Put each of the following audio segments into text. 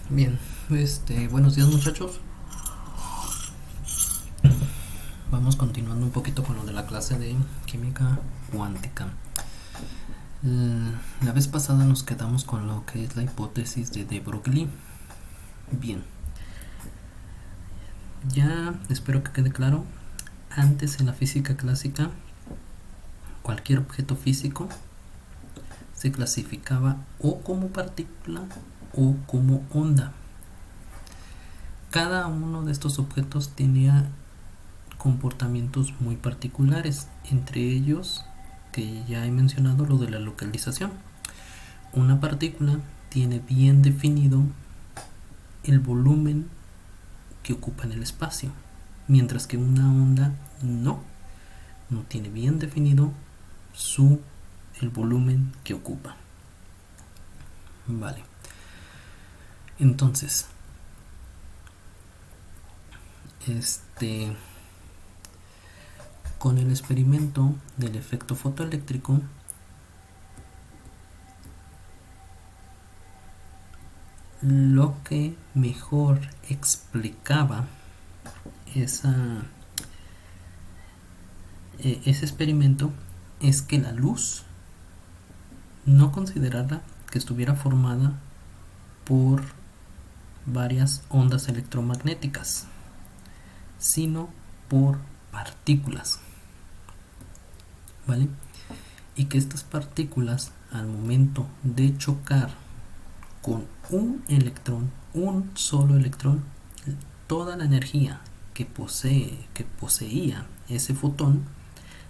Bien, buenos días muchachos. Vamos continuando un poquito con lo de la clase de química cuántica. La vez pasada nos quedamos con lo que es la hipótesis de Broglie. Bien, ya espero que quede claro. Antes en la física clásica, cualquier objeto físico se clasificaba o como partícula o como onda. Cada uno de estos objetos tenía comportamientos muy particulares, entre ellos que ya he mencionado lo de la localización. Una partícula tiene bien definido el volumen que ocupa en el espacio, mientras que una onda no tiene bien definido el volumen que ocupa. Vale. Entonces, con el experimento del efecto fotoeléctrico, lo que mejor explicaba ese experimento es que la luz no considerara que estuviera formada por varias ondas electromagnéticas, sino por partículas, ¿vale? Y que estas partículas, al momento de chocar con un solo electrón, toda la energía que poseía ese fotón,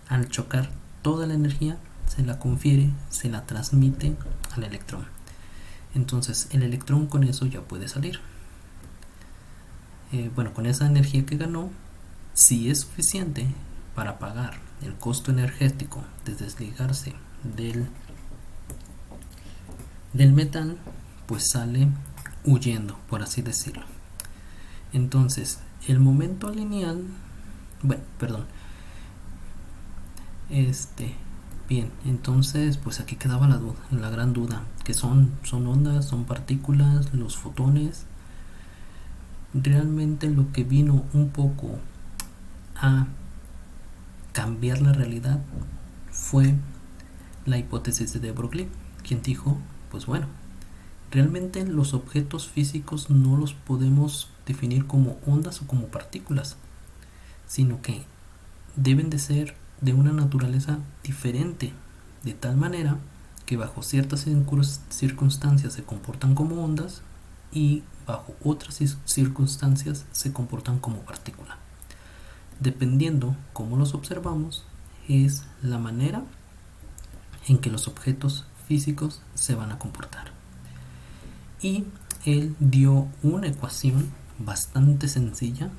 al chocar, toda la energía se la confiere, se la transmite al electrón. Entonces el electrón con eso ya puede salir. Con esa energía que ganó, si es suficiente para pagar el costo energético de desligarse del metal, pues sale huyendo, por así decirlo. Entonces, el momento lineal, bien, entonces pues aquí quedaba la gran duda, que son ondas, son partículas, los fotones. Realmente lo que vino un poco a cambiar la realidad fue la hipótesis de Broglie, quien dijo, pues bueno, realmente los objetos físicos no los podemos definir como ondas o como partículas, sino que deben de ser de una naturaleza diferente, de tal manera que bajo ciertas circunstancias se comportan como ondas y bajo otras circunstancias se comportan como partícula. Dependiendo cómo los observamos, es la manera en que los objetos físicos se van a comportar. Y él dio una ecuación bastante sencilla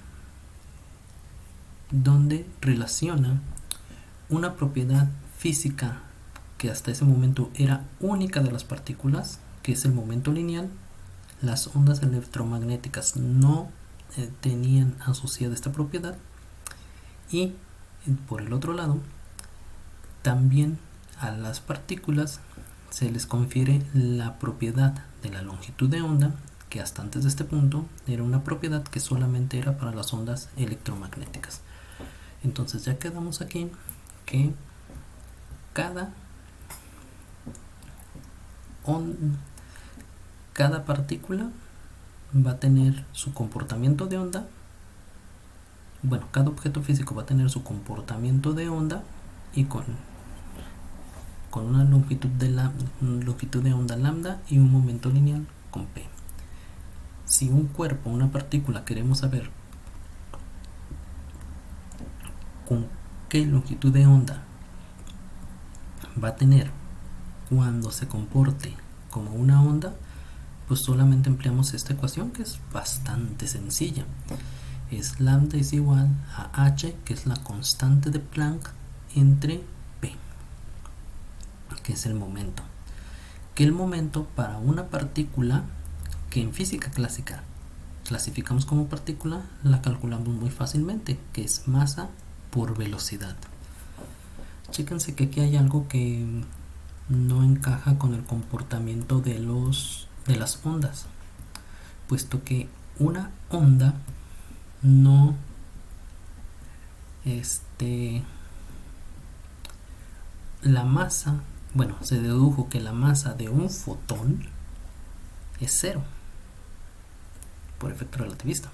donde relaciona una propiedad física que hasta ese momento era única de las partículas, que es el momento lineal. Las ondas electromagnéticas no tenían asociada esta propiedad, y por el otro lado también a las partículas se les confiere la propiedad de la longitud de onda, que hasta antes de este punto era una propiedad que solamente era para las ondas electromagnéticas. Entonces ya quedamos aquí que cada partícula va a tener su comportamiento de onda. Cada objeto físico va a tener su comportamiento de onda y con una longitud de onda lambda y un momento lineal con p. Si un cuerpo, una partícula, queremos saber con qué longitud de onda va a tener cuando se comporte como una onda, pues solamente empleamos esta ecuación, que es bastante sencilla. Es lambda es igual a h, que es la constante de Planck, entre p, que es el momento. Que el momento para una partícula, que en física clásica clasificamos como partícula, la calculamos muy fácilmente, que es masa por velocidad. Chéquense que aquí hay algo que no encaja con el comportamiento de las ondas. puesto que una onda no la masa, bueno, se dedujo que la masa de un fotón es cero por efecto relativista.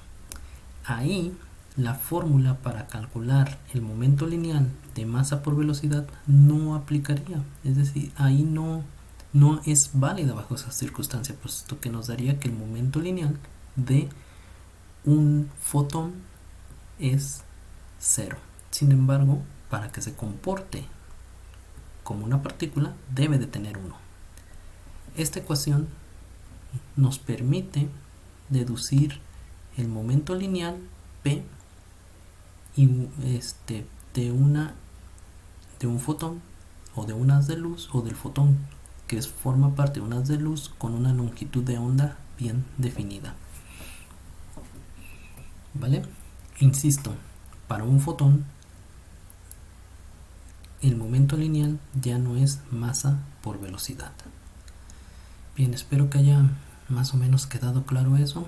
Ahí la fórmula para calcular el momento lineal de masa por velocidad no aplicaría, es decir, ahí no es válida bajo esas circunstancias, puesto que nos daría que el momento lineal de un fotón es cero. Sin embargo, para que se comporte como una partícula debe de tener 1. Esta ecuación nos permite deducir el momento lineal P y de un fotón o de un haz de luz, o del fotón que forma parte de un haz de luz con una longitud de onda bien definida. ¿Vale? Insisto, para un fotón el momento lineal ya no es masa por velocidad. Bien, espero que haya más o menos quedado claro eso.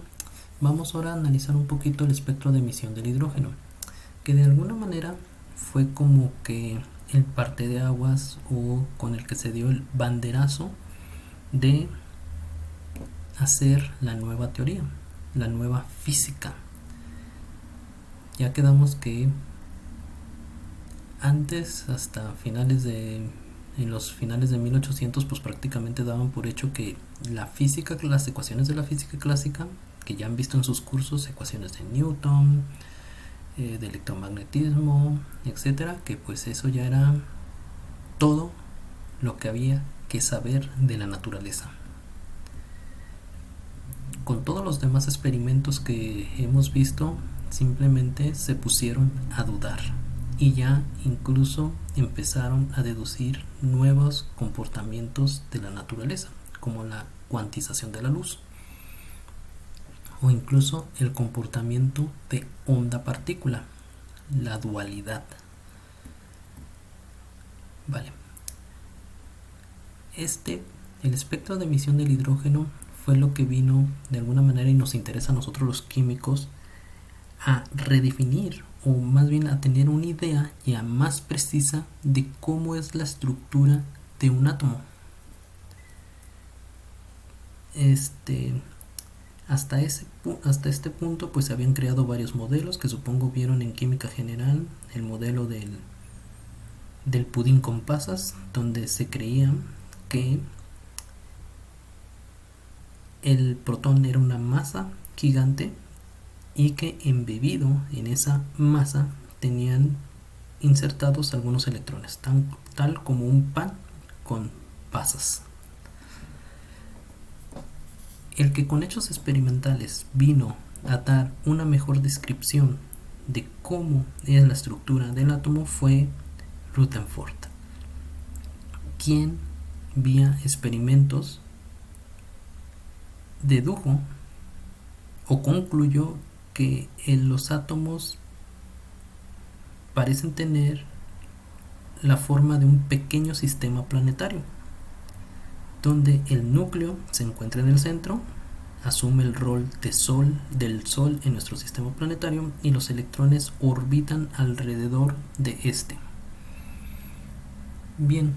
Vamos ahora a analizar un poquito el espectro de emisión del hidrógeno, que de alguna manera fue como que el parteaguas o con el que se dio el banderazo de hacer la nueva teoría, la nueva física. Ya quedamos que antes, hasta en los finales de 1800, pues prácticamente daban por hecho que la física, las ecuaciones de la física clásica, que ya han visto en sus cursos, ecuaciones de Newton, de electromagnetismo, etcétera, que pues eso ya era todo lo que había que saber de la naturaleza. Con todos los demás experimentos que hemos visto, simplemente se pusieron a dudar y ya incluso empezaron a deducir nuevos comportamientos de la naturaleza, como la cuantización de la luz o incluso el comportamiento de onda-partícula, la dualidad. Vale. El espectro de emisión del hidrógeno fue lo que vino de alguna manera, y nos interesa a nosotros los químicos, a redefinir, o más bien a tener una idea ya más precisa de cómo es la estructura de un átomo. Hasta este punto pues se habían creado varios modelos que supongo vieron en química general, el modelo del pudín con pasas, donde se creía que el protón era una masa gigante y que embebido en esa masa tenían insertados algunos electrones, tal como un pan con pasas. El que con hechos experimentales vino a dar una mejor descripción de cómo es la estructura del átomo fue Rutherford, quien vía experimentos dedujo o concluyó que los átomos parecen tener la forma de un pequeño sistema planetario, donde el núcleo se encuentra en el centro, asume el rol del Sol en nuestro sistema planetario, y los electrones orbitan alrededor de este. Bien,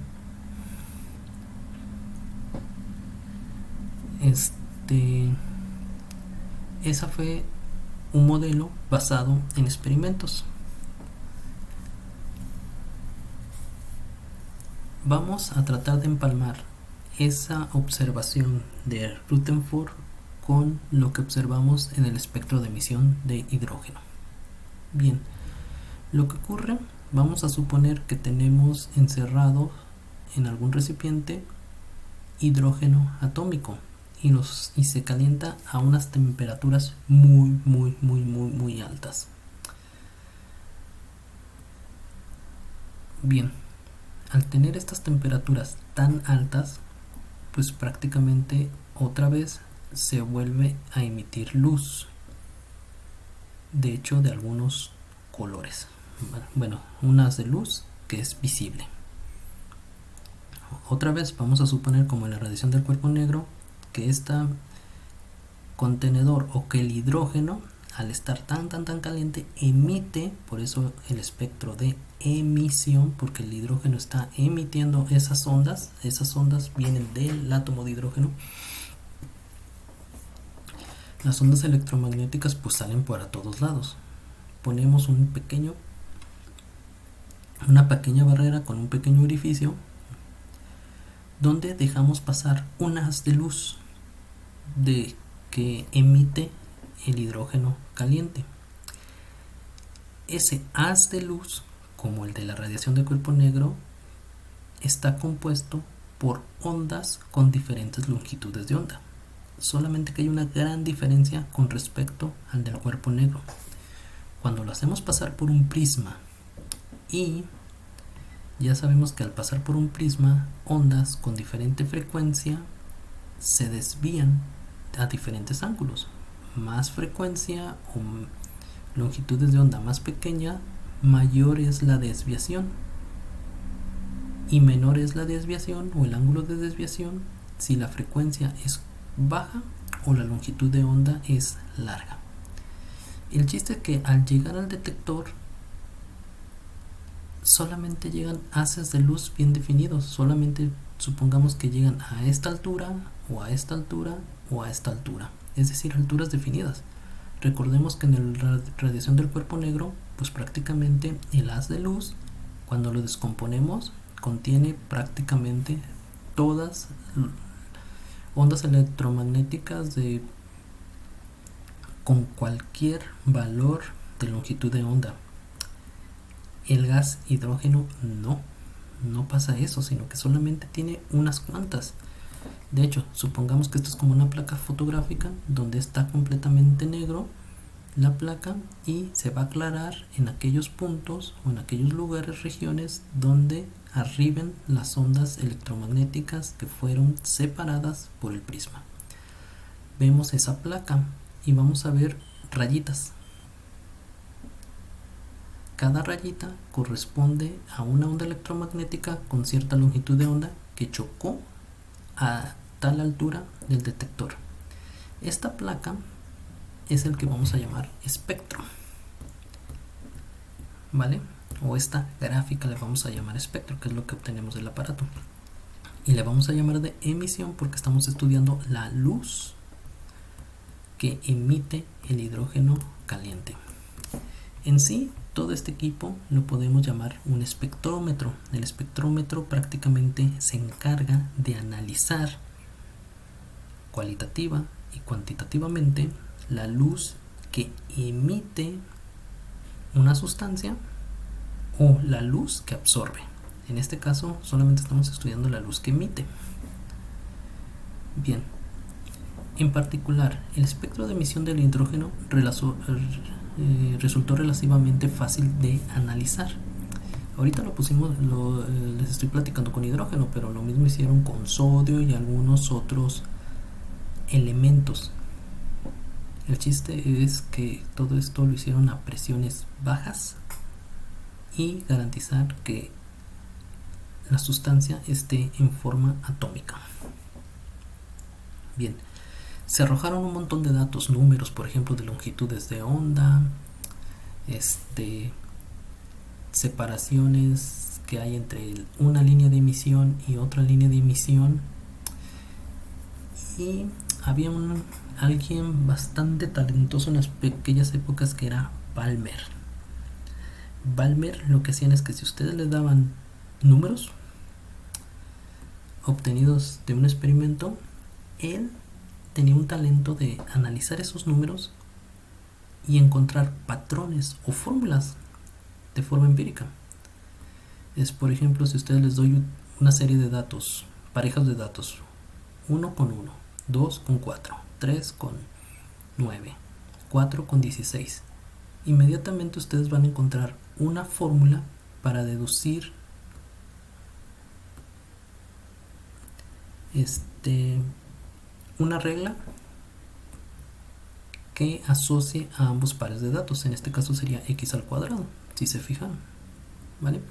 esa fue un modelo basado en experimentos. Vamos a tratar de empalmar esa observación de Rutherford con lo que observamos en el espectro de emisión de hidrógeno. Bien, lo que ocurre, vamos a suponer que tenemos encerrado en algún recipiente hidrógeno atómico y se calienta a unas temperaturas muy altas. Bien, al tener estas temperaturas tan altas, pues prácticamente otra vez se vuelve a emitir luz, de hecho de algunos colores, bueno, un haz de luz que es visible. Otra vez vamos a suponer, como en la radiación del cuerpo negro, que esta contenedor o que el hidrógeno, al estar tan caliente, emite, por eso el espectro de emisión, porque el hidrógeno está emitiendo esas ondas vienen del átomo de hidrógeno. Las ondas electromagnéticas pues salen para todos lados. Ponemos una pequeña barrera con un pequeño orificio donde dejamos pasar un haz de luz que emite el hidrógeno caliente. Ese haz de luz, como el de la radiación de cuerpo negro, está compuesto por ondas con diferentes longitudes de onda. Solamente que hay una gran diferencia con respecto al del cuerpo negro. Cuando lo hacemos pasar por un prisma, y ya sabemos que al pasar por un prisma, ondas con diferente frecuencia se desvían a diferentes ángulos. Más frecuencia o longitudes de onda más pequeña, mayor es la desviación, y menor es la desviación o el ángulo de desviación si la frecuencia es baja o la longitud de onda es larga. El chiste es que al llegar al detector solamente llegan haces de luz bien definidos. Solamente supongamos que llegan a esta altura o a esta altura o a esta altura, es decir, alturas definidas. Recordemos que en la radiación del cuerpo negro, pues prácticamente el haz de luz, cuando lo descomponemos, contiene prácticamente todas ondas electromagnéticas con cualquier valor de longitud de onda. El gas hidrógeno no pasa eso, sino que solamente tiene unas cuantas. De hecho, supongamos que esto es como una placa fotográfica donde está completamente negro la placa y se va a aclarar en aquellos puntos o en aquellos lugares, regiones donde arriben las ondas electromagnéticas que fueron separadas por el prisma. Vemos esa placa y vamos a ver rayitas. Cada rayita corresponde a una onda electromagnética con cierta longitud de onda que chocó a tal altura del detector. Esta placa es el que vamos a llamar espectro, ¿vale? O esta gráfica le vamos a llamar espectro, que es lo que obtenemos del aparato. Y le vamos a llamar de emisión porque estamos estudiando la luz que emite el hidrógeno caliente. En sí, todo este equipo lo podemos llamar un espectrómetro. El espectrómetro prácticamente se encarga de analizar cualitativa y cuantitativamente la luz que emite una sustancia o la luz que absorbe. En este caso solamente estamos estudiando la luz que emite. Bien, en particular el espectro de emisión del hidrógeno resultó relativamente fácil de analizar. Ahorita les estoy platicando con hidrógeno, pero lo mismo hicieron con sodio y algunos otros elementos. El chiste es que todo esto lo hicieron a presiones bajas y garantizar que la sustancia esté en forma atómica. Bien, se arrojaron un montón de datos, números, por ejemplo, de longitudes de onda, separaciones que hay entre una línea de emisión y otra línea de emisión. Y había alguien bastante talentoso en aquellas épocas que era Balmer. Balmer lo que hacían es que si ustedes le daban números obtenidos de un experimento, él tenía un talento de analizar esos números y encontrar patrones o fórmulas de forma empírica. Por ejemplo, si ustedes les doy una serie de datos, parejas de datos, 1 con 1, 2 con 4, 3 con 9, 4 con 16, inmediatamente ustedes van a encontrar una fórmula para deducir una regla que asocie a ambos pares de datos. En este caso sería x al cuadrado, si se fijan, ¿vale?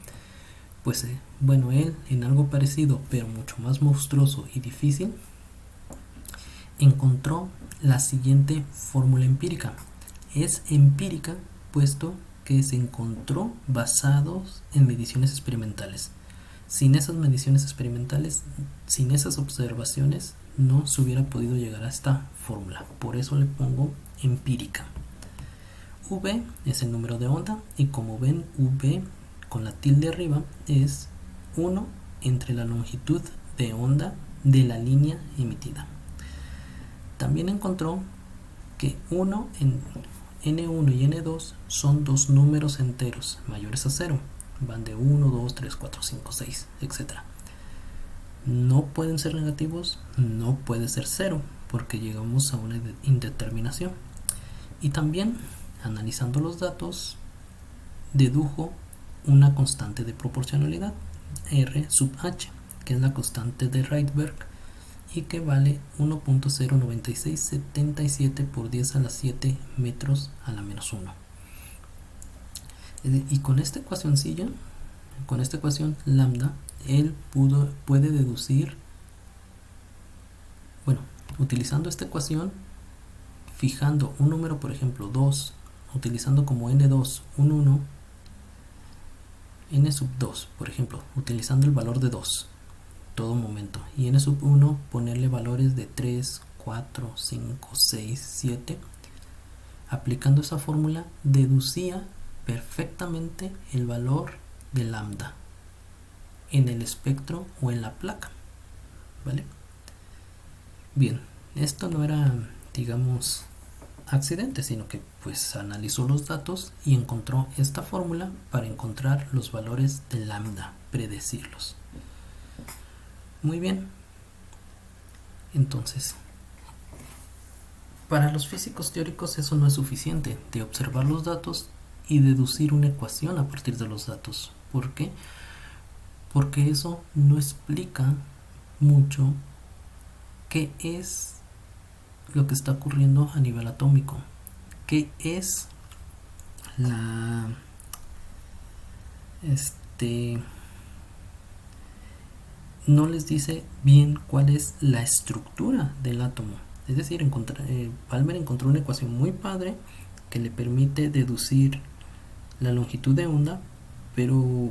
Pues bueno, él en algo parecido pero mucho más monstruoso y difícil encontró la siguiente fórmula empírica. Es empírica puesto que se encontró basados en mediciones experimentales. Sin esas mediciones experimentales, sin esas observaciones, no se hubiera podido llegar a esta fórmula. Por eso le pongo empírica. V es el número de onda y como ven, V con la tilde arriba es 1 entre la longitud de onda de la línea emitida. También encontró que 1 en N1 y N2 son dos números enteros mayores a 0. Van de 1, 2, 3, 4, 5, 6, etc. No pueden ser negativos, no puede ser 0, porque llegamos a una indeterminación. Y también, analizando los datos, dedujo una constante de proporcionalidad, R sub h, que es la constante de Rydberg y que vale 1.09677 por 10 a la 7 metros a la menos 1. Y con esta ecuacioncilla, con esta ecuación lambda, él puede deducir, bueno, utilizando esta ecuación, fijando un número, por ejemplo 2, utilizando como n2 un 1, n sub 2, por ejemplo, utilizando el valor de 2 todo momento, y n sub 1 ponerle valores de 3, 4, 5, 6, 7. Aplicando esa fórmula deducía perfectamente el valor de lambda en el espectro o en la placa, ¿vale? Bien, esto no era, digamos, accidente, sino que pues analizó los datos y encontró esta fórmula para encontrar los valores de lambda, predecirlos. Muy bien, entonces, para los físicos teóricos eso no es suficiente, de observar los datos y deducir una ecuación a partir de los datos. ¿Por qué? Porque eso no explica mucho qué es lo que está ocurriendo a nivel atómico, qué es no les dice bien cuál es la estructura del átomo. Es decir, Palmer encontró una ecuación muy padre que le permite deducir la longitud de onda, pero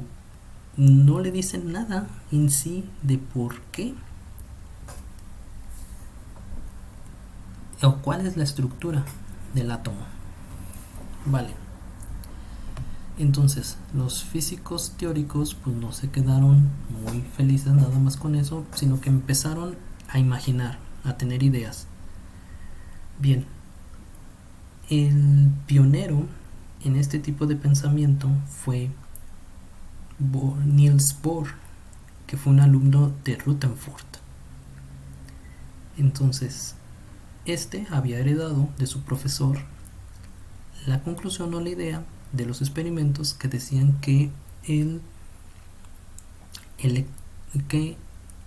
no le dice nada en sí de por qué o cuál es la estructura del átomo. Vale. Entonces, los físicos teóricos pues no se quedaron muy felices nada más con eso, sino que empezaron a imaginar, a tener ideas. Bien, el pionero en este tipo de pensamiento fue Niels Bohr, que fue un alumno de Rutherford. Entonces, este había heredado de su profesor la conclusión o la idea de los experimentos que decían que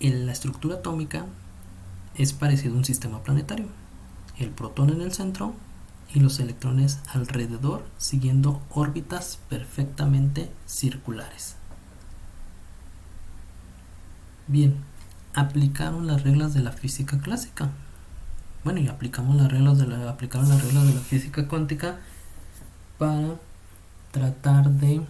la estructura atómica es parecida a un sistema planetario. El protón en el centro y los electrones alrededor siguiendo órbitas perfectamente circulares. Bien, aplicaron las reglas de la física clásica. Bueno, y aplicaron las reglas de la física cuántica para tratar de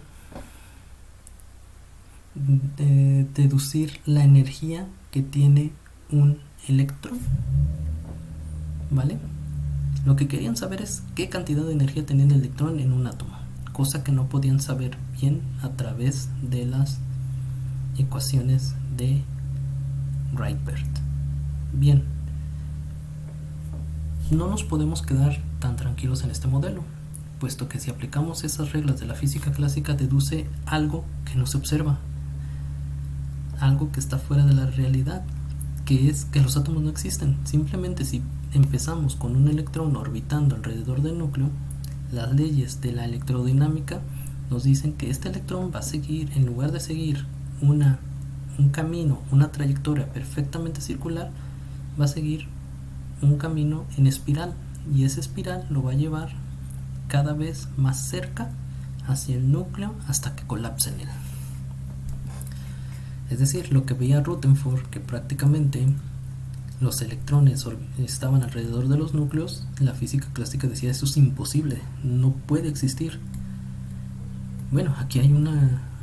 deducir la energía que tiene un electrón, ¿vale? Lo que querían saber es qué cantidad de energía tenía el electrón en un átomo, cosa que no podían saber bien a través de las ecuaciones de Rydberg. Bien, no nos podemos quedar tan tranquilos en este modelo, puesto que si aplicamos esas reglas de la física clásica deduce algo que no se observa, algo que está fuera de la realidad, que es que los átomos no existen. Simplemente si empezamos con un electrón orbitando alrededor del núcleo, las leyes de la electrodinámica nos dicen que este electrón va a seguir, en lugar de seguir un camino, una trayectoria perfectamente circular, va a seguir un camino en espiral, y esa espiral lo va a llevar cada vez más cerca hacia el núcleo hasta que colapse en él. Es decir, lo que veía Rutherford, que prácticamente los electrones estaban alrededor de los núcleos, la física clásica decía eso es imposible, no puede existir. Bueno, aquí hay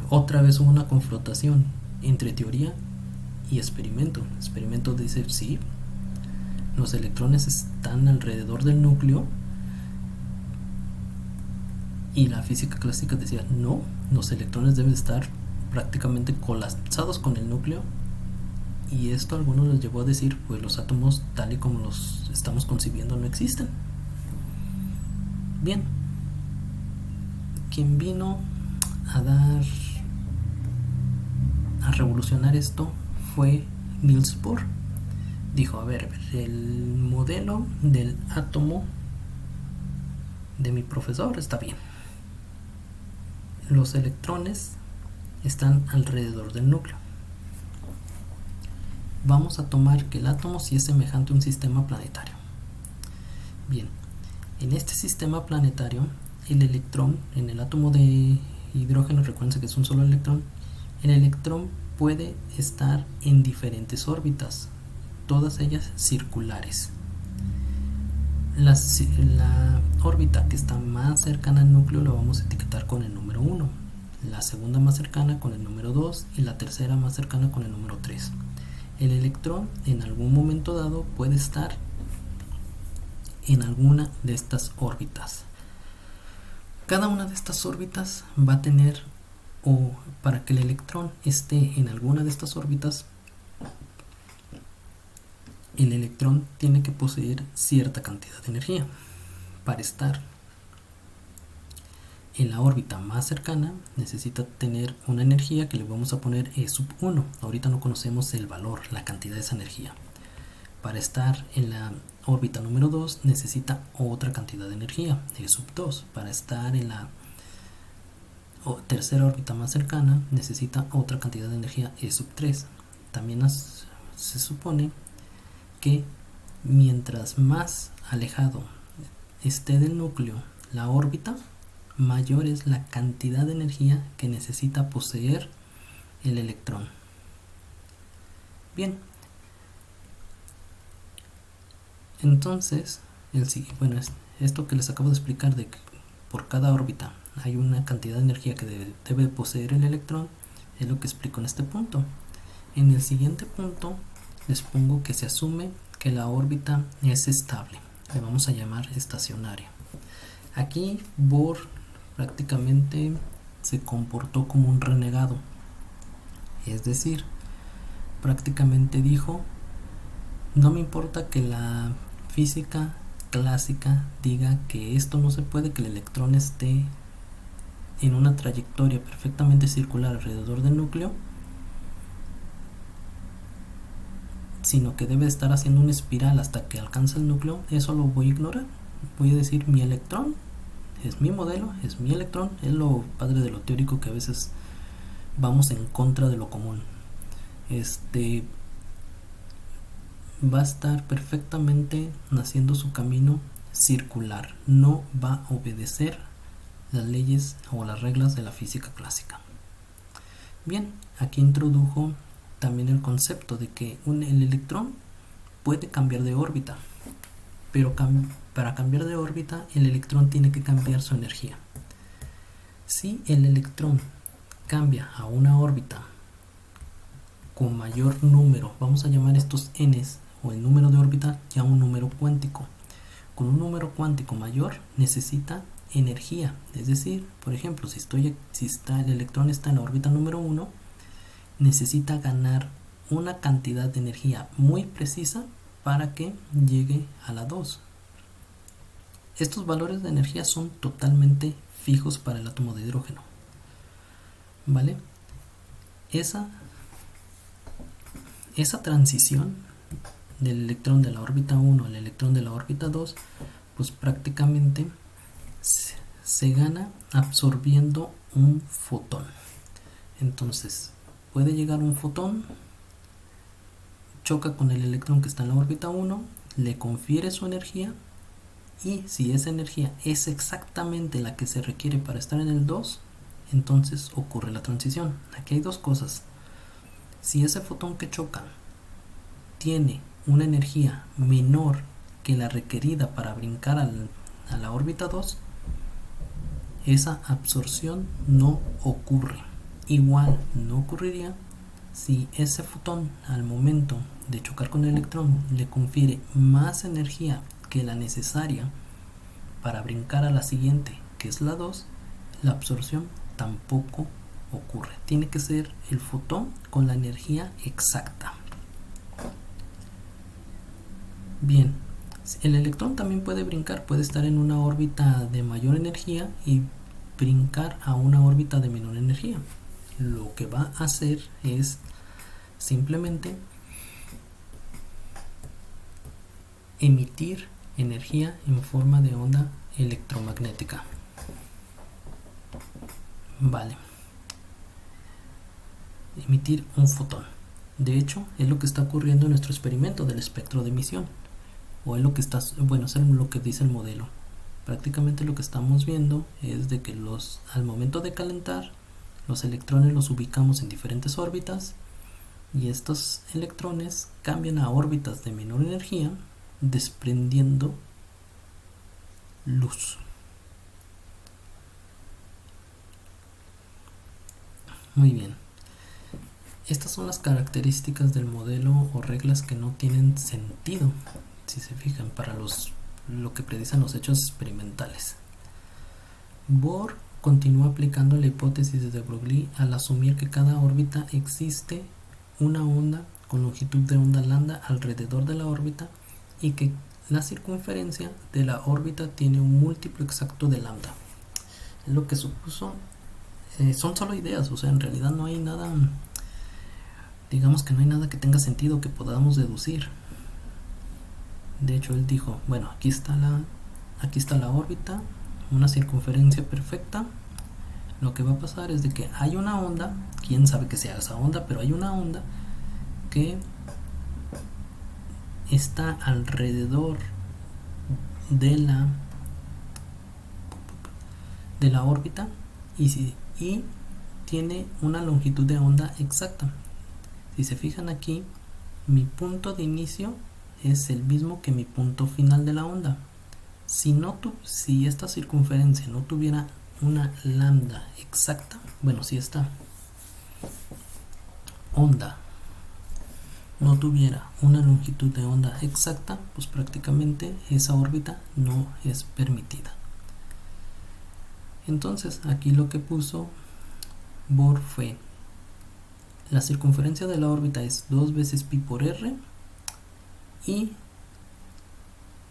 otra vez una confrontación entre teoría y experimento. El experimento dice sí, los electrones están alrededor del núcleo, y la física clásica decía no, los electrones deben estar prácticamente colapsados con el núcleo. Y esto a algunos les llevó a decir, pues los átomos tal y como los estamos concibiendo no existen. Bien, quien vino a revolucionar esto fue Niels Bohr. Dijo, a ver, el modelo del átomo de mi profesor está bien. Los electrones están alrededor del núcleo. Vamos a tomar que el átomo sí es semejante a un sistema planetario. Bien, en este sistema planetario, el electrón, en el átomo de hidrógeno, recuerden que es un solo electrón, el electrón puede estar en diferentes órbitas, todas ellas circulares. La órbita que está más cercana al núcleo la vamos a etiquetar con el número 1, la segunda más cercana con el número 2 y la tercera más cercana con el número 3. El electrón en algún momento dado puede estar en alguna de estas órbitas. Cada una de estas órbitas va a tener, o para que el electrón esté en alguna de estas órbitas, el electrón tiene que poseer cierta cantidad de energía. Para estar en la órbita más cercana necesita tener una energía que le vamos a poner E sub 1. Ahorita no conocemos el valor, la cantidad de esa energía. Para estar en la órbita número 2 necesita otra cantidad de energía, E sub 2. Para estar en la tercera órbita más cercana necesita otra cantidad de energía, E sub 3. También se supone que mientras más alejado esté del núcleo la órbita, mayor es la cantidad de energía que necesita poseer el electrón. Bien, entonces, esto que les acabo de explicar de que por cada órbita hay una cantidad de energía que debe poseer el electrón, es lo que explico en este punto. En el siguiente punto les pongo que se asume que la órbita es estable, le vamos a llamar estacionaria. Aquí Bohr prácticamente se comportó como un renegado, es decir, prácticamente dijo, no me importa que la física clásica diga que esto no se puede, que el electrón esté en una trayectoria perfectamente circular alrededor del núcleo, sino que debe estar haciendo una espiral hasta que alcanza el núcleo. Eso lo voy a ignorar, voy a decir mi electrón es mi modelo, es mi electrón. Es lo padre de lo teórico, que a veces vamos en contra de lo común. Va a estar perfectamente haciendo su camino circular, no va a obedecer las leyes o las reglas de la física clásica. Bien, aquí introdujo también el concepto de que el electrón puede cambiar de órbita, pero para cambiar de órbita el electrón tiene que cambiar su energía. Si el electrón cambia a una órbita con mayor número, vamos a llamar estos n's o el número de órbita ya un número cuántico. Con un número cuántico mayor necesita energía, es decir, por ejemplo, si el electrón está en la órbita número 1, necesita ganar una cantidad de energía muy precisa para que llegue a la 2. Estos valores de energía son totalmente fijos para el átomo de hidrógeno, ¿vale? Esa transición del electrón de la órbita 1 al electrón de la órbita 2, pues prácticamente se gana absorbiendo un fotón. Entonces puede llegar un fotón, choca con el electrón que está en la órbita 1, le confiere su energía, y si esa energía es exactamente la que se requiere para estar en el 2, entonces ocurre la transición. Aquí hay dos cosas. Si ese fotón que choca tiene una energía menor que la requerida para brincar a la órbita 2, esa absorción no ocurre. Igual no ocurriría si ese fotón al momento de chocar con el electrón le confiere más energía que la necesaria para brincar a la siguiente, que es la 2, la absorción tampoco ocurre. Tiene que ser el fotón con la energía exacta. Bien, el electrón también puede brincar, puede estar en una órbita de mayor energía y brincar a una órbita de menor energía. Lo que va a hacer es simplemente emitir energía en forma de onda electromagnética. Vale. Emitir un fotón. De hecho, es lo que está ocurriendo en nuestro experimento del espectro de emisión. O es lo que está, bueno, es lo que dice el modelo. Prácticamente lo que estamos viendo es de que al momento de calentar, los electrones los ubicamos en diferentes órbitas y estos electrones cambian a órbitas de menor energía, desprendiendo luz. Muy bien. Estas son las características del modelo o reglas que no tienen sentido, si se fijan, para lo que predicen los hechos experimentales. Bohr continúa aplicando la hipótesis de Broglie al asumir que cada órbita existe una onda con longitud de onda lambda alrededor de la órbita y que la circunferencia de la órbita tiene un múltiplo exacto de lambda. Es lo que supuso. Son solo ideas, o sea, en realidad no hay nada, digamos que no hay nada que tenga sentido que podamos deducir. De hecho, él dijo, bueno, aquí está la órbita, una circunferencia perfecta. Lo que va a pasar es de que hay una onda, quién sabe qué sea esa onda, pero hay una onda que está alrededor de la órbita y tiene una longitud de onda exacta. Si se fijan aquí, mi punto de inicio es el mismo que mi punto final de la onda. Si esta circunferencia no tuviera una lambda exacta, bueno, si esta onda no tuviera una longitud de onda exacta, pues prácticamente esa órbita no es permitida. Entonces aquí lo que puso Bohr fue: la circunferencia de la órbita es 2 veces pi por r y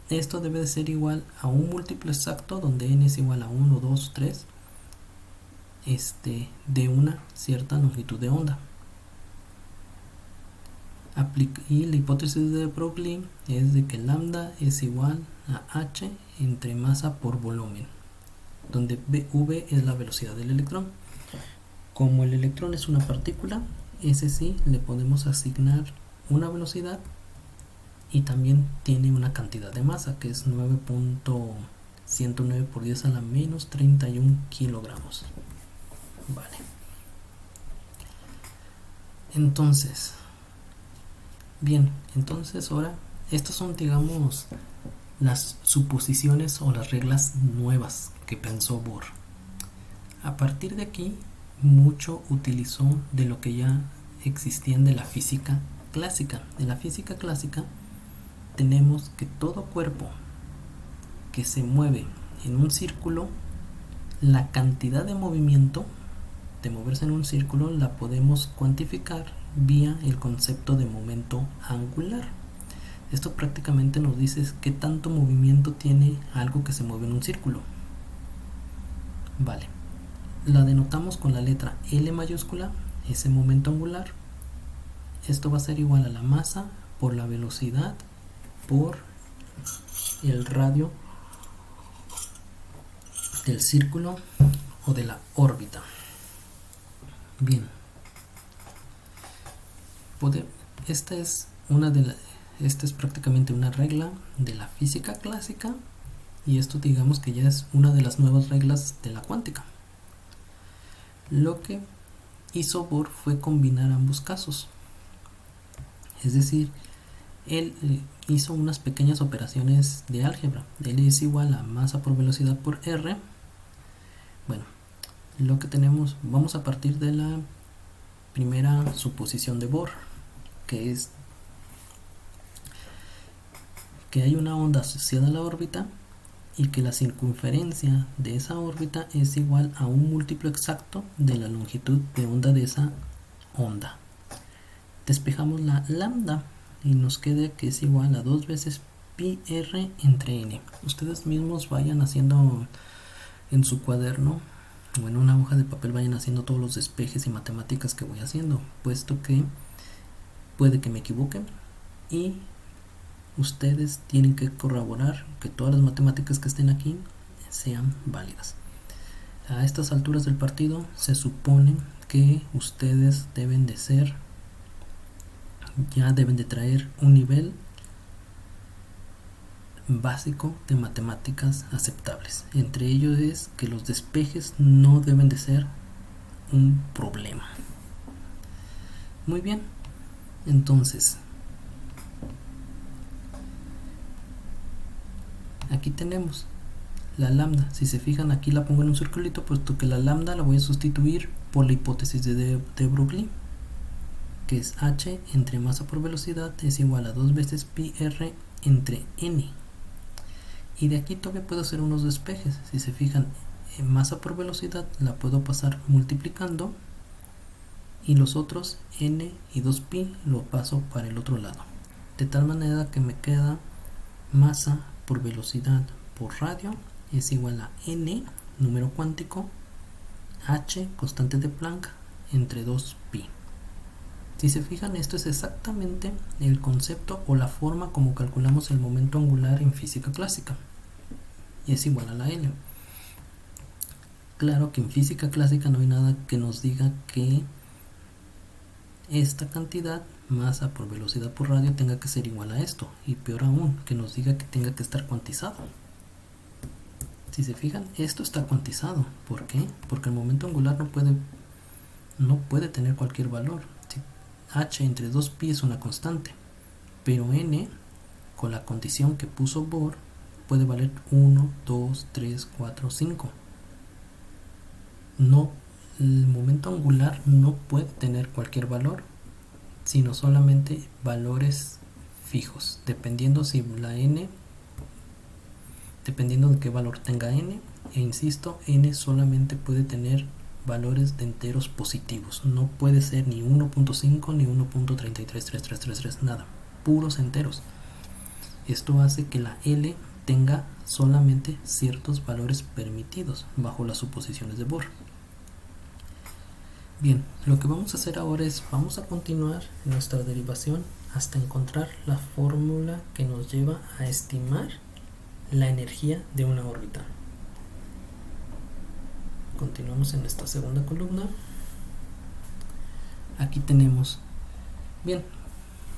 esto debe de ser igual a un múltiplo exacto donde n es igual a 1, 2, 3 de una cierta longitud de onda. Y la hipótesis de Broglie es de que lambda es igual a h entre masa por volumen, donde v es la velocidad del electrón. Como el electrón es una partícula, ese sí le podemos asignar una velocidad y también tiene una cantidad de masa que es 9.109 por 10 a la menos 31 kilogramos. Vale. Entonces ahora estas son, digamos, las suposiciones o las reglas nuevas que pensó Bohr. A partir de aquí, mucho utilizó de lo que ya existían de la física clásica. De la física clásica tenemos que todo cuerpo que se mueve en un círculo, la cantidad de movimiento, de moverse en un círculo, la podemos cuantificar vía el concepto de momento angular. Esto prácticamente nos dice qué tanto movimiento tiene algo que se mueve en un círculo. Vale. La denotamos con la letra L mayúscula, ese momento angular. Esto va a ser igual a la masa por la velocidad por el radio del círculo o de la órbita. Bien. Esta es prácticamente una regla de la física clásica y esto, digamos, que ya es una de las nuevas reglas de la cuántica. Lo que hizo Bohr fue combinar ambos casos, es decir, Él hizo unas pequeñas operaciones de álgebra. L es igual a masa por velocidad por R. Bueno, lo que tenemos, vamos a partir de la primera suposición de Bohr, que es que hay una onda asociada a la órbita y que la circunferencia de esa órbita es igual a un múltiplo exacto de la longitud de onda de esa onda. Despejamos la lambda y nos queda que es igual a 2 veces pi r entre n. Ustedes mismos vayan haciendo en su cuaderno o en una hoja de papel, vayan haciendo todos los despejes y matemáticas que voy haciendo, puesto que puede que me equivoque y ustedes tienen que corroborar que todas las matemáticas que estén aquí sean válidas. A estas alturas del partido se supone que ustedes deben de ser, ya deben de traer un nivel básico de matemáticas aceptables. Entre ellos es que los despejes no deben de ser un problema. Muy bien, entonces aquí tenemos la lambda. Si se fijan, aquí la pongo en un circulito, puesto que la lambda la voy a sustituir por la hipótesis de Broglie, que es h entre masa por velocidad es igual a 2 veces pi r entre n. Y de aquí todavía puedo hacer unos despejes. Si se fijan, en masa por velocidad la puedo pasar multiplicando y los otros n y 2pi lo paso para el otro lado, de tal manera que me queda masa por velocidad por radio es igual a n, número cuántico, h, constante de Planck, entre 2pi. Si se fijan, esto es exactamente el concepto o la forma como calculamos el momento angular en física clásica, y es igual a la L. Claro que en física clásica no hay nada que nos diga que esta cantidad, masa por velocidad por radio, tenga que ser igual a esto, y peor aún, que nos diga que tenga que estar cuantizado. Si se fijan, esto está cuantizado. ¿Por qué? Porque el momento angular no puede tener cualquier valor. H entre 2pi es una constante, pero n, con la condición que puso Bohr, puede valer 1, 2, 3, 4, 5. No, el momento angular no puede tener cualquier valor, sino solamente valores fijos, dependiendo si la n, dependiendo de qué valor tenga n, e insisto, n solamente puede tener valores de enteros positivos, no puede ser ni 1.5 ni 1.333333, nada, puros enteros. Esto hace que la L tenga solamente ciertos valores permitidos bajo las suposiciones de Bohr. Bien, lo que vamos a hacer ahora es, vamos a continuar nuestra derivación hasta encontrar la fórmula que nos lleva a estimar la energía de una órbita. Continuamos en esta segunda columna. Aquí tenemos, bien,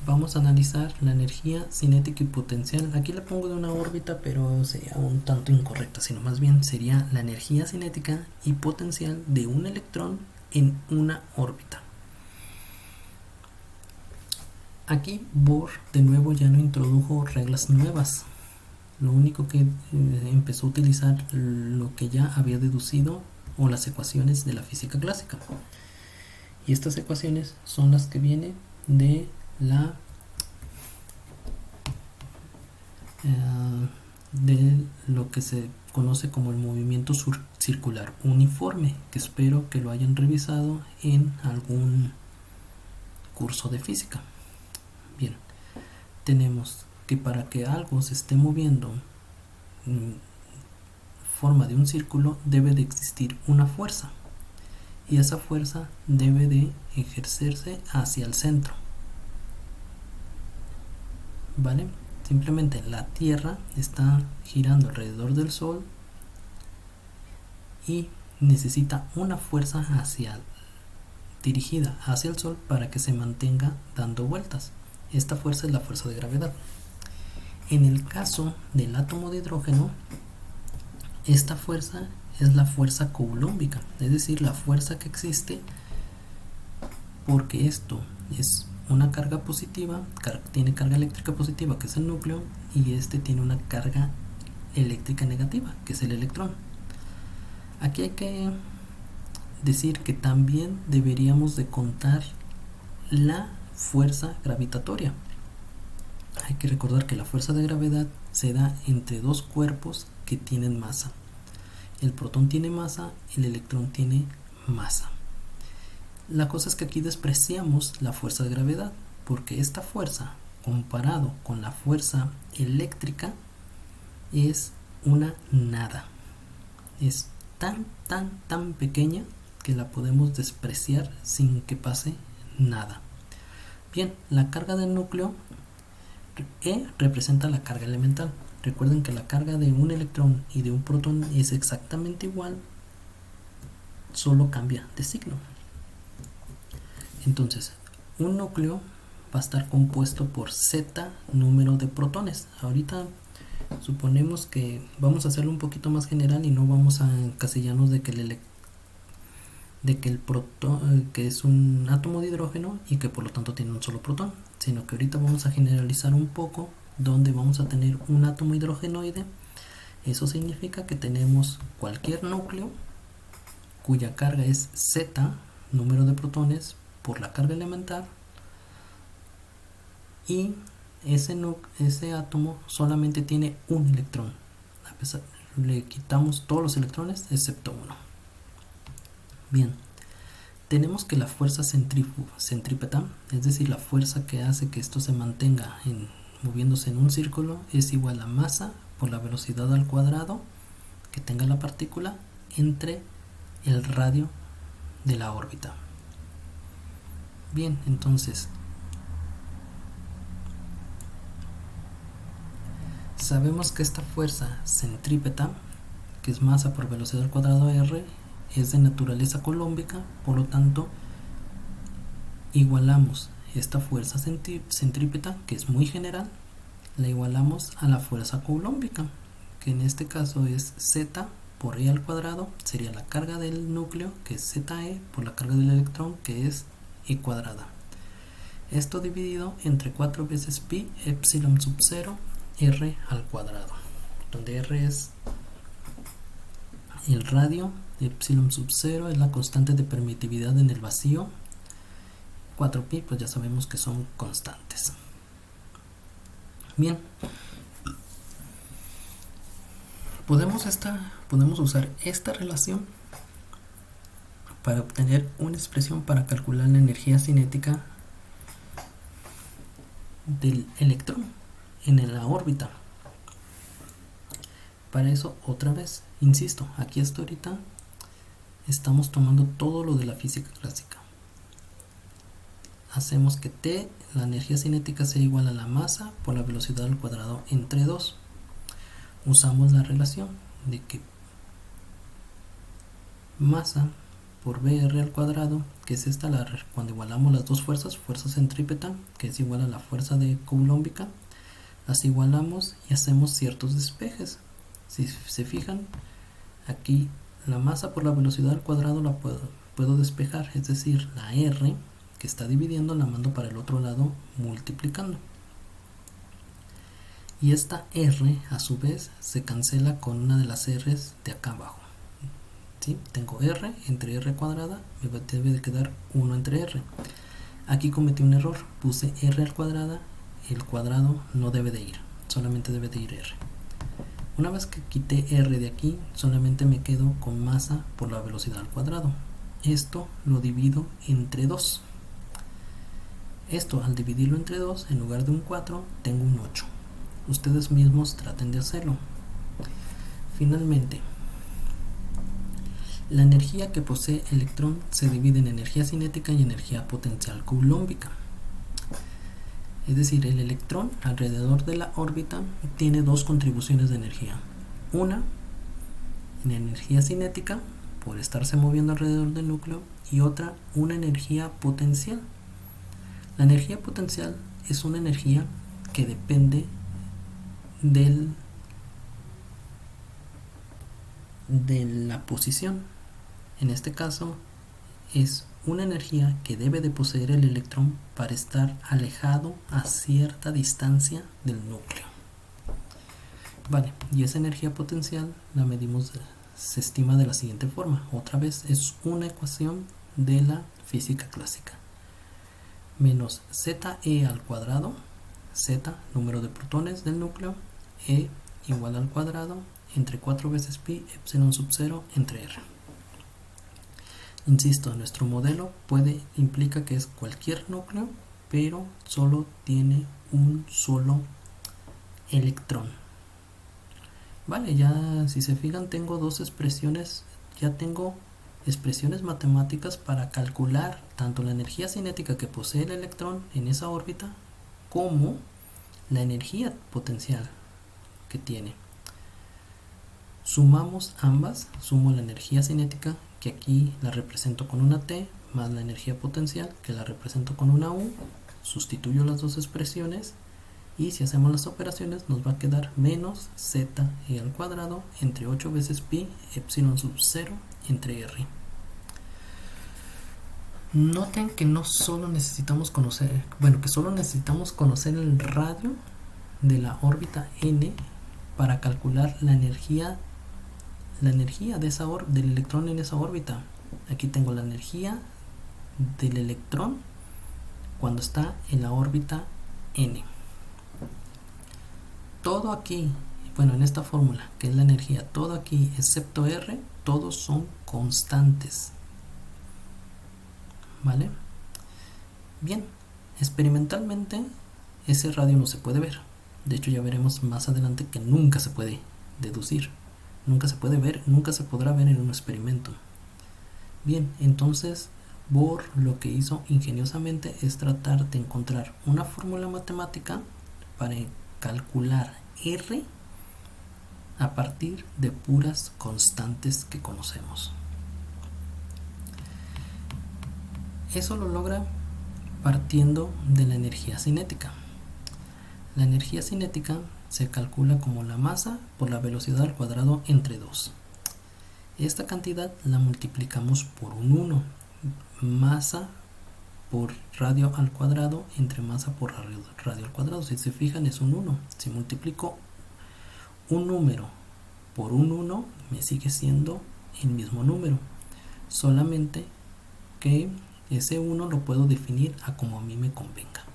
vamos a analizar la energía cinética y potencial. Aquí la pongo de una órbita, pero sería un tanto incorrecta, sino más bien sería la energía cinética y potencial de un electrón en una órbita. Aquí Bohr de nuevo ya no introdujo reglas nuevas. Lo único que empezó a utilizar lo que ya había deducido, o las ecuaciones de la física clásica. Y estas ecuaciones son las que vienen de de lo que se conoce como el movimiento circular uniforme, que espero que lo hayan revisado en algún curso de física. Bien, tenemos que para que algo se esté moviendo en forma de un círculo debe de existir una fuerza, y esa fuerza debe de ejercerse hacia el centro, ¿vale? Simplemente la Tierra está girando alrededor del Sol y necesita una fuerza dirigida hacia el Sol para que se mantenga dando vueltas. Esta fuerza es la fuerza de gravedad. En el caso del átomo de hidrógeno, esta fuerza es la fuerza coulombica, es decir, la fuerza que existe porque esto es una carga positiva, tiene carga eléctrica positiva, que es el núcleo, y este tiene una carga eléctrica negativa, que es el electrón. Aquí hay que decir que también deberíamos de contar la fuerza gravitatoria. Hay que recordar que la fuerza de gravedad se da entre dos cuerpos que tienen masa. El protón tiene masa, el electrón tiene masa. La cosa es que aquí despreciamos la fuerza de gravedad, porque esta fuerza, comparado con la fuerza eléctrica, es una nada. Es tan pequeña que la podemos despreciar sin que pase nada. Bien, la carga del núcleo E representa la carga elemental. Recuerden que la carga de un electrón y de un protón es exactamente igual, solo cambia de signo. Entonces, un núcleo va a estar compuesto por Z número de protones. Ahorita suponemos que vamos a hacerlo un poquito más general y no vamos a encasillarnos de que el protón, que es un átomo de hidrógeno y que por lo tanto tiene un solo protón, sino que ahorita vamos a generalizar un poco, donde vamos a tener un átomo hidrogenoide. Eso significa que tenemos cualquier núcleo cuya carga es Z número de protones por la carga elemental, y ese átomo solamente tiene un electrón. Le quitamos todos los electrones excepto uno. Bien, tenemos que la fuerza centrípeta, es decir, la fuerza que hace que esto se mantenga moviéndose en un círculo, es igual a masa por la velocidad al cuadrado que tenga la partícula entre el radio de la órbita. Bien, entonces sabemos que esta fuerza centrípeta, que es masa por velocidad al cuadrado r, es de naturaleza colómbica, por lo tanto igualamos esta fuerza centrípeta, que es muy general, la igualamos a la fuerza colómbica, que en este caso es Z por E al cuadrado, sería la carga del núcleo, que es ZE, por la carga del electrón, que es E cuadrada. Esto dividido entre 4 veces pi epsilon sub 0 r al cuadrado, donde r es el radio, epsilon sub 0 es la constante de permitividad en el vacío, 4pi pues ya sabemos que son constantes. Bien, podemos usar esta relación para obtener una expresión para calcular la energía cinética del electrón en la órbita. Para eso, otra vez, insisto, aquí hasta ahorita estamos tomando todo lo de la física clásica. Hacemos que T, la energía cinética, sea igual a la masa por la velocidad al cuadrado entre 2. Usamos la relación de que masa por BR al cuadrado, que es esta, cuando igualamos las dos fuerzas, fuerza centrípeta, que es igual a la fuerza de colómbica, las igualamos y hacemos ciertos despejes. Si se fijan, aquí la masa por la velocidad al cuadrado la puedo despejar, es decir, la R que está dividiendo la mando para el otro lado multiplicando. Y esta R a su vez se cancela con una de las R's de acá abajo. ¿Sí? Tengo R entre R cuadrada, me debe de quedar 1 entre R. Aquí cometí un error, puse R al cuadrado, el cuadrado no debe de ir, solamente debe de ir R. Una vez que quité R de aquí, solamente me quedo con masa por la velocidad al cuadrado. Esto lo divido entre 2. Esto, al dividirlo entre 2, en lugar de un 4, tengo un 8. Ustedes mismos traten de hacerlo. Finalmente, la energía que posee el electrón se divide en energía cinética y energía potencial coulombica. Es decir, el electrón alrededor de la órbita tiene dos contribuciones de energía. Una en energía cinética, por estarse moviendo alrededor del núcleo, y otra, una energía potencial. La energía potencial es una energía que depende de la posición. En este caso es una energía que debe de poseer el electrón para estar alejado a cierta distancia del núcleo. Vale, y esa energía potencial la medimos, se estima de la siguiente forma. Otra vez es una ecuación de la física clásica. Menos ZE al cuadrado, Z, número de protones del núcleo, E igual al cuadrado entre 4 veces pi epsilon sub 0 entre R. Insisto, nuestro modelo implica que es cualquier núcleo, pero solo tiene un solo electrón. Vale, ya si se fijan tengo dos expresiones, ya tengo expresiones matemáticas para calcular tanto la energía cinética que posee el electrón en esa órbita como la energía potencial que tiene. Sumamos ambas, sumo la energía cinética, que aquí la represento con una T, más la energía potencial, que la represento con una U, sustituyo las dos expresiones, y si hacemos las operaciones nos va a quedar menos Z e al cuadrado entre 8 veces pi epsilon sub 0 entre R. Noten que no solo necesitamos conocer, que solo necesitamos conocer el radio de la órbita N para calcular la energía de esa del electrón en esa órbita. Aquí tengo la energía del electrón cuando está en la órbita N. Todo aquí, en esta fórmula, que es la energía, todo aquí excepto R, todos son constantes. ¿Vale? Bien, experimentalmente ese radio no se puede ver. De hecho, ya veremos más adelante que nunca se puede deducir. Nunca se puede ver, nunca se podrá ver en un experimento. Bien, entonces Bohr lo que hizo ingeniosamente es tratar de encontrar una fórmula matemática para calcular R a partir de puras constantes que conocemos. Eso lo logra partiendo de la energía cinética. La energía cinética se calcula como la masa por la velocidad al cuadrado entre 2. Esta cantidad la multiplicamos por un 1. Masa por radio al cuadrado entre masa por radio al cuadrado. Si se fijan es un 1. Si multiplico un número por un 1 me sigue siendo el mismo número. Solamente que ese 1 lo puedo definir a como a mí me convenga.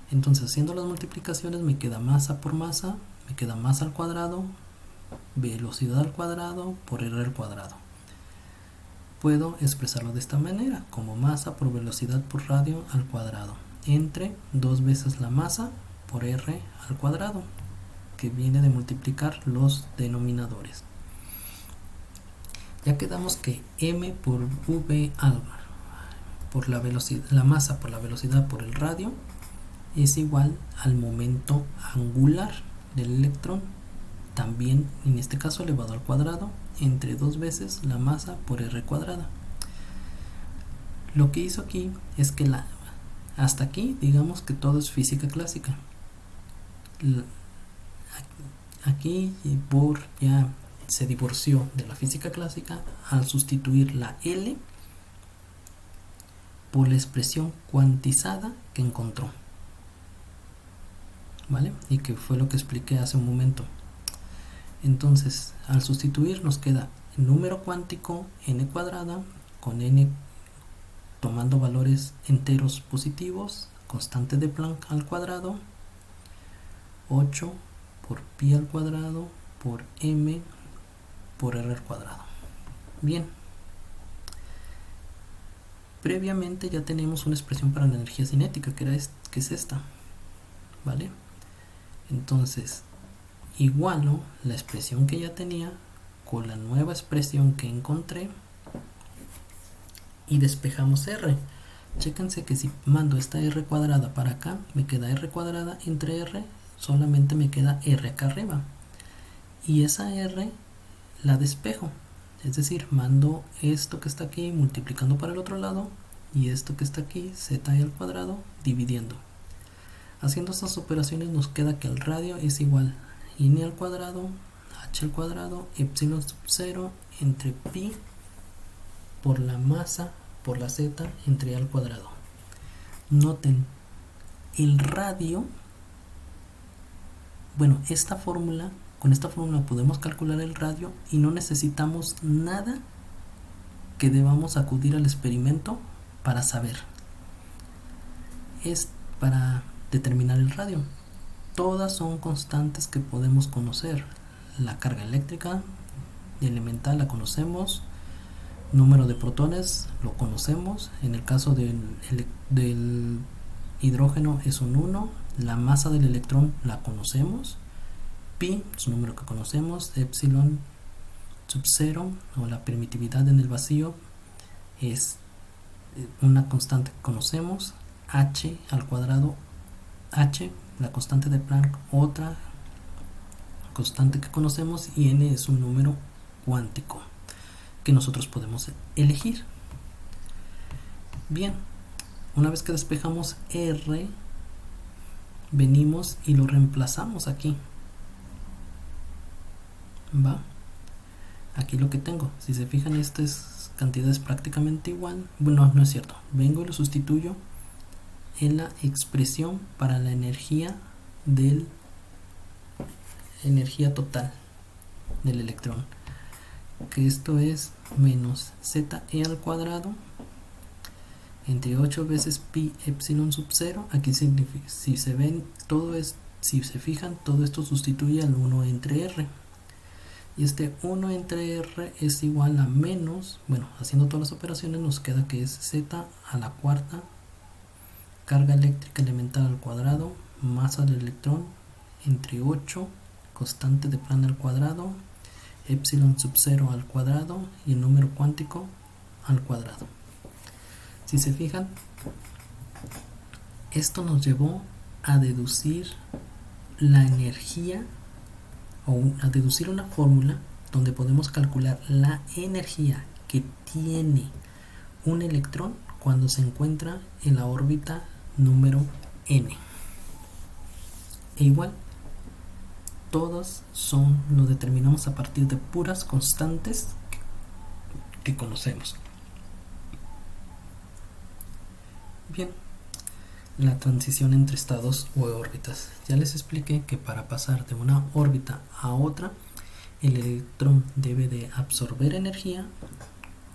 Entonces haciendo las multiplicaciones me queda masa por masa, me queda masa al cuadrado, velocidad al cuadrado por R al cuadrado. Puedo expresarlo de esta manera, como masa por velocidad por radio al cuadrado, entre 2 veces la masa por R al cuadrado, que viene de multiplicar los denominadores. Ya quedamos que m por v alfa por la velocidad, la masa por la velocidad por el radio, es igual al momento angular del electrón, también en este caso elevado al cuadrado, entre 2 veces la masa por r cuadrada. Lo que hizo aquí es que hasta aquí digamos que todo es física clásica. Aquí Bohr ya se divorció de la física clásica al sustituir la L por la expresión cuantizada que encontró. ¿Vale? Y que fue lo que expliqué hace un momento. Entonces, al sustituir nos queda el número cuántico n cuadrada con n tomando valores enteros positivos, constante de Planck al cuadrado, 8 por pi al cuadrado por m por r al cuadrado. Bien. Previamente ya tenemos una expresión para la energía cinética que es esta. ¿Vale? Entonces, igualo la expresión que ya tenía con la nueva expresión que encontré y despejamos R. Chéquense que si mando esta R cuadrada para acá, me queda R cuadrada entre R, solamente me queda R acá arriba. Y esa R la despejo. Es decir, mando esto que está aquí multiplicando para el otro lado y esto que está aquí, z al cuadrado, dividiendo. Haciendo estas operaciones nos queda que el radio es igual a n al cuadrado, h al cuadrado, epsilon sub 0 entre pi por la masa por la z entre a al cuadrado. Noten, el radio, bueno, con esta fórmula podemos calcular el radio y no necesitamos nada que debamos acudir al experimento para saber. Es para determinar el radio. Todas son constantes que podemos conocer. La carga eléctrica elemental la conocemos, número de protones lo conocemos, en el caso del hidrógeno es un 1, la masa del electrón la conocemos, pi es un número que conocemos, epsilon sub 0 o la permitividad en el vacío es una constante que conocemos, h al cuadrado, h, la constante de Planck, otra constante que conocemos, y n es un número cuántico que nosotros podemos elegir. Bien, una vez que despejamos r, venimos y lo reemplazamos aquí. Va, aquí lo que tengo, si se fijan, estas cantidades prácticamente igual. Bueno, no es cierto, vengo y lo sustituyo en la expresión para la energía total del electrón, que esto es menos ze al cuadrado entre 8 veces pi epsilon sub 0. Aquí significa, si se fijan, todo esto sustituye al 1 entre r, y este 1 entre r es igual a menos, bueno, haciendo todas las operaciones nos queda que es z a la cuarta carga eléctrica elemental al cuadrado, masa del electrón entre 8, constante de Planck al cuadrado, epsilon sub 0 al cuadrado y el número cuántico al cuadrado. Si se fijan, esto nos llevó a deducir la energía, o a deducir una fórmula donde podemos calcular la energía que tiene un electrón cuando se encuentra en la órbita número n. E igual, todos lo determinamos a partir de puras constantes que conocemos. Bien, la transición entre estados o órbitas. Ya les expliqué que para pasar de una órbita a otra, el electrón debe de absorber energía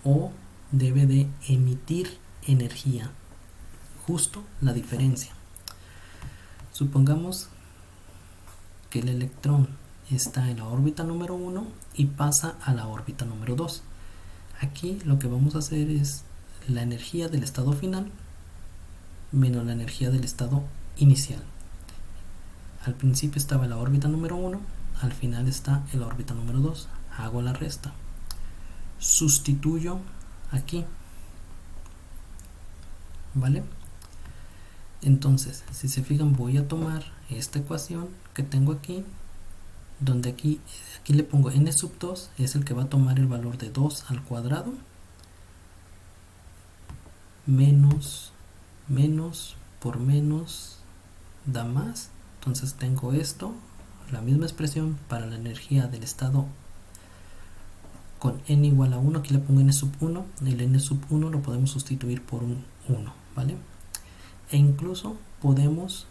o debe de emitir energía. Justo la diferencia. Supongamos que el electrón está en la órbita número 1 y pasa a la órbita número 2. Aquí lo que vamos a hacer es la energía del estado final menos la energía del estado inicial. Al principio estaba en la órbita número 1, al final está en la órbita número 2. Hago la resta. Sustituyo aquí. ¿Vale? Entonces, si se fijan, voy a tomar esta ecuación que tengo aquí, donde aquí le pongo n sub 2, es el que va a tomar el valor de 2 al cuadrado, menos por menos da más. Entonces tengo esto, la misma expresión para la energía del estado con n igual a 1, aquí le pongo n sub 1, el n sub 1 lo podemos sustituir por un 1, ¿vale? E incluso podemos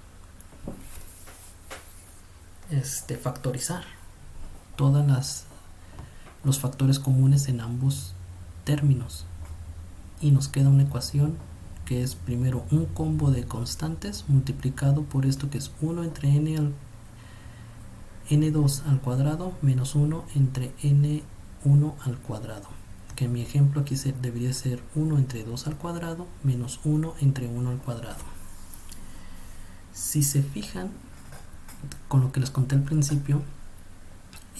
factorizar todos los factores comunes en ambos términos, y nos queda una ecuación que es primero un combo de constantes multiplicado por esto que es 1 entre n2 al cuadrado menos 1 entre n1 al cuadrado, que en mi ejemplo aquí debería ser 1 entre 2 al cuadrado menos 1 entre 1 al cuadrado. Si se fijan, con lo que les conté al principio,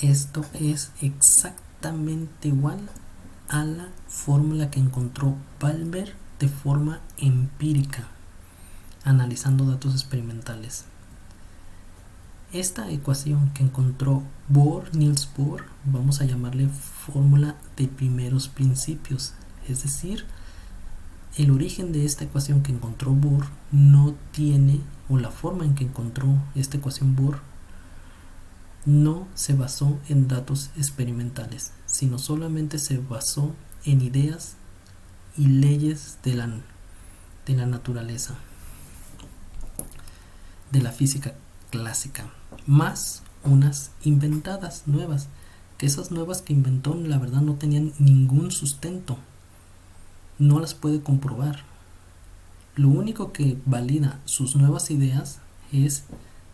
esto es exactamente igual a la fórmula que encontró Balmer de forma empírica, analizando datos experimentales. Esta ecuación que encontró Niels Bohr, vamos a llamarle fórmula de primeros principios, es decir, el origen de esta ecuación que encontró Bohr no tiene, o la forma en que encontró esta ecuación Bohr no se basó en datos experimentales, sino solamente se basó en ideas y leyes de la naturaleza, de la física clásica, más unas inventadas nuevas, que esas nuevas que inventó la verdad no tenían ningún sustento, no las puede comprobar. Lo único que valida sus nuevas ideas es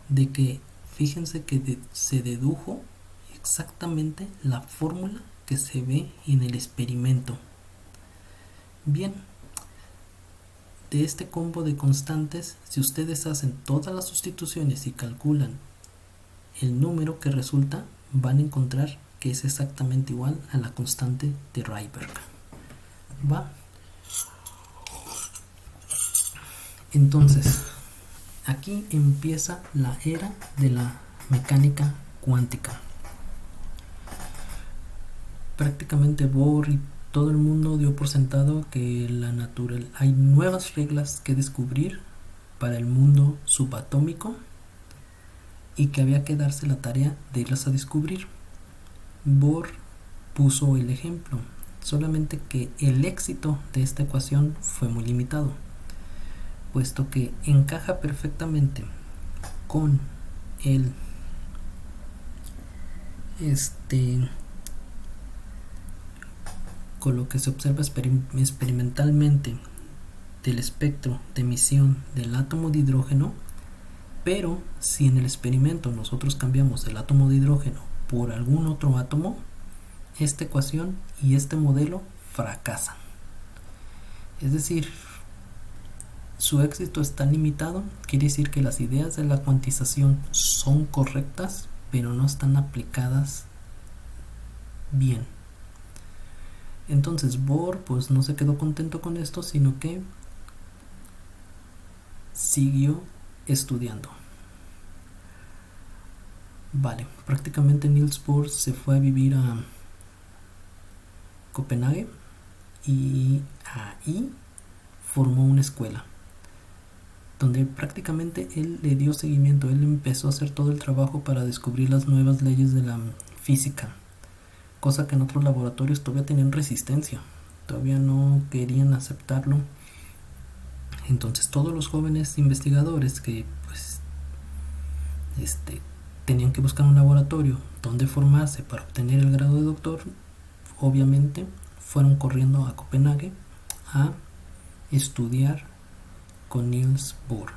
de que, fíjense que se dedujo exactamente la fórmula que se ve en el experimento. Bien, de este combo de constantes, si ustedes hacen todas las sustituciones y calculan el número que resulta, van a encontrar que es exactamente igual a la constante de Rydberg. ¿Va? Entonces, aquí empieza la era de la mecánica cuántica. Prácticamente Bohr y todo el mundo dio por sentado que hay nuevas reglas que descubrir para el mundo subatómico y que había que darse la tarea de irlas a descubrir. Bohr puso el ejemplo, solamente que el éxito de esta ecuación fue muy limitado, puesto que encaja perfectamente con con lo que se observa experimentalmente del espectro de emisión del átomo de hidrógeno. Pero si en el experimento nosotros cambiamos el átomo de hidrógeno por algún otro átomo, esta ecuación y este modelo fracasan. Es decir, su éxito está limitado, quiere decir que las ideas de la cuantización son correctas, pero no están aplicadas bien. Entonces Bohr pues no se quedó contento con esto, sino que siguió estudiando. Vale, prácticamente Niels Bohr se fue a vivir a Copenhague y ahí formó una escuela donde prácticamente él le dio seguimiento, él empezó a hacer todo el trabajo para descubrir las nuevas leyes de la física, cosa que en otros laboratorios todavía tenían resistencia, todavía no querían aceptarlo. Entonces todos los jóvenes investigadores que pues tenían que buscar un laboratorio donde formarse para obtener el grado de doctor, obviamente fueron corriendo a Copenhague a estudiar con Niels Bohr.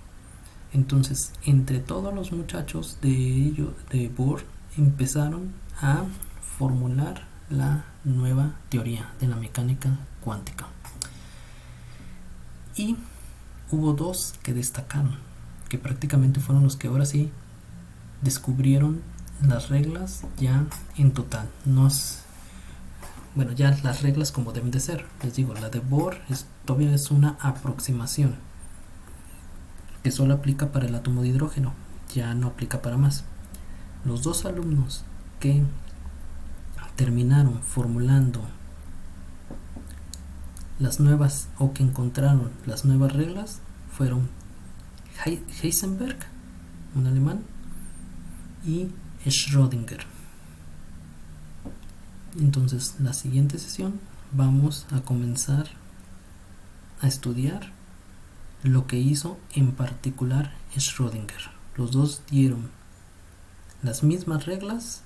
Entonces, entre todos los muchachos de Bohr, empezaron a formular la nueva teoría de la mecánica cuántica. Y hubo dos que destacaron, que prácticamente fueron los que ahora sí descubrieron las reglas ya en total. Ya las reglas como deben de ser. Les digo, la de Bohr todavía es una aproximación que solo aplica para el átomo de hidrógeno, ya no aplica para más. Los dos alumnos que terminaron formulando las nuevas o que encontraron las nuevas reglas fueron Heisenberg, un alemán, y Schrödinger. Entonces, la siguiente sesión vamos a comenzar a estudiar lo que hizo en particular Schrödinger. Los dos dieron las mismas reglas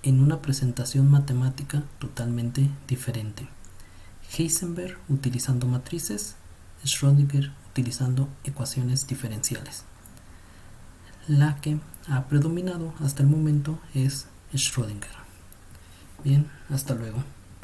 en una presentación matemática totalmente diferente. Heisenberg utilizando matrices, Schrödinger utilizando ecuaciones diferenciales. La que ha predominado hasta el momento es Schrödinger. Bien, hasta luego.